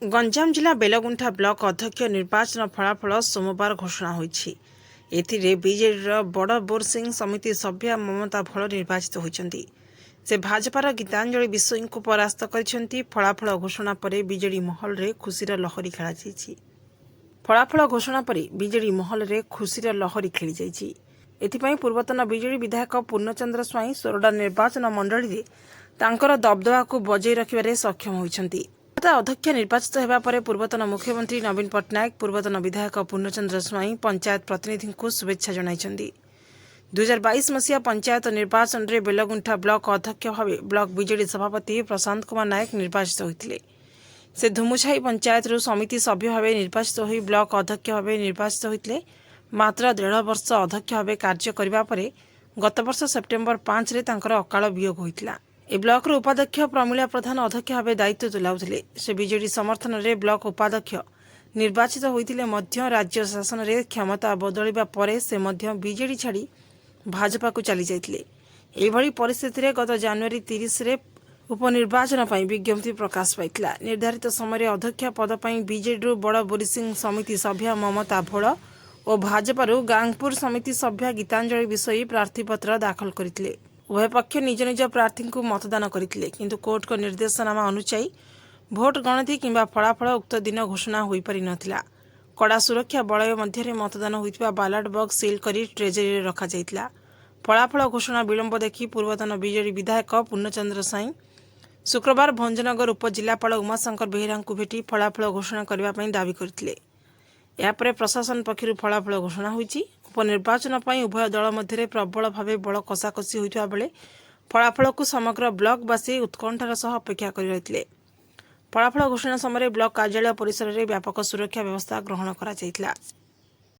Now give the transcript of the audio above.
गंजाम जिला बेलगुंठा ब्लॉक अध्यक्ष निर्वाचन फलाफल सोमवार घोषणा होईछि। एथिरे बीजेडी बड़ बोरसिंह समिति सभ्या ममता भोल निर्वाचित होइछन्ति। से भाजपार गीतांजलि बिश्नोई को परास्त करिसेंति। फलाफल घोषणा पर बीजेडी महल रे खुशीर लहरी खेला जाइछि। फलाफल घोषणा पर बीजेडी महल रे खुशीर लहरी खेली जाइछि। एथिपाई पूर्वतन बीजेडी विधायक पूर्णचंद्र स्वाई सोरडा निर्वाचन मंडली रे तांकर दबदबा को बजाई रखिबारे सक्षम होइछन्ति। अध्यक्ष निर्वाचित होगा पर पूर्वतन मुख्यमंत्री नवीन पट्टनायक, पूर्वतन विधायक पूर्णचंद्र स्वाई पंचायत प्रतिनिधि को शुभेच्छा जणाइछन्ति। 2022 मसीहा पंचायत निर्वाचन रे बेलगुंठा ब्लॉक अध्यक्ष भाव ब्लॉक बीजेडी सभापति प्रशांत कुमार नायक निर्वाचित होते। से धुमुछाई पंचायत समिति सभ्य भाव निर्वाचित हो ब्लॉक अध्यक्ष भाव निर्वाचित होते। मात्र 1.5 वर्ष अध्यक्ष भाव कार्य करने पर गत वर्ष सेप्टेम्बर 5 रे तांकर अकाल वियोग होइतिला। ए ब्लॉक उपाध्यक्ष प्रमिला प्रधान अध्यक्ष भाव दायित्व तुलाउथिले। से बीजेडी समर्थन रे ब्लॉक उपाध्यक्ष निर्वाचित होइतिले मध्य राज्य शासन रे क्षमता बदलिबा परे से मध्य बीजेडी छाड़ी भाजपा को चली जाइतिले। एभली परिस्थिति रे गत जनवरी 30 रे उपनिर्वाचन पई विज्ञप्ति प्रकाश पाइतिला। निर्धारित समय अध्यक्ष पद पई बीजेडी बड़ बोरसिंह समिति सभ्या ममता भोल और भाजपा गांगपुर समिति सभ्या गीतांजलि बिश्नोई प्रार्थीपत्र दाखल करथिले। उभय पक्ष निज निज प्रार्थी को मतदान करथिले, किंतु कोर्ट को निर्देशनामा अनुसार भोट गणति किंबा फलाफल उक्त दिन घोषणा होई पारि नथिला। कड़ा सुरक्षा बलय मध्य मतदान होइतिबा बैलेट बॉक्स सील करी ट्रेजरी रखा जाइतिला। फलाफल घोषणा विलंब देखि पूर्वतन बीजेडी विधायक पूर्णचंद्र साई शुक्रवार भंजनगर उपजिलापाल उमाशंकर बेहेरा को भेटी फलाफल घोषणा करने दावी करथिले। यापर प्रशासन पक्षर फलाफल घोषणा होईछि। उपनिर्वाचन पर उभय दल मध्य प्रबल भाव बड़ कषाकषि होता बेले फलाफल को समग्र ब्लॉकवासी उत्कंठार सह अपेक्षा कर रही। फलाफल घोषणा समय ब्लॉक कार्यालय परिसर में व्यापक सुरक्षा व्यवस्था ग्रहण करा जाइतिला।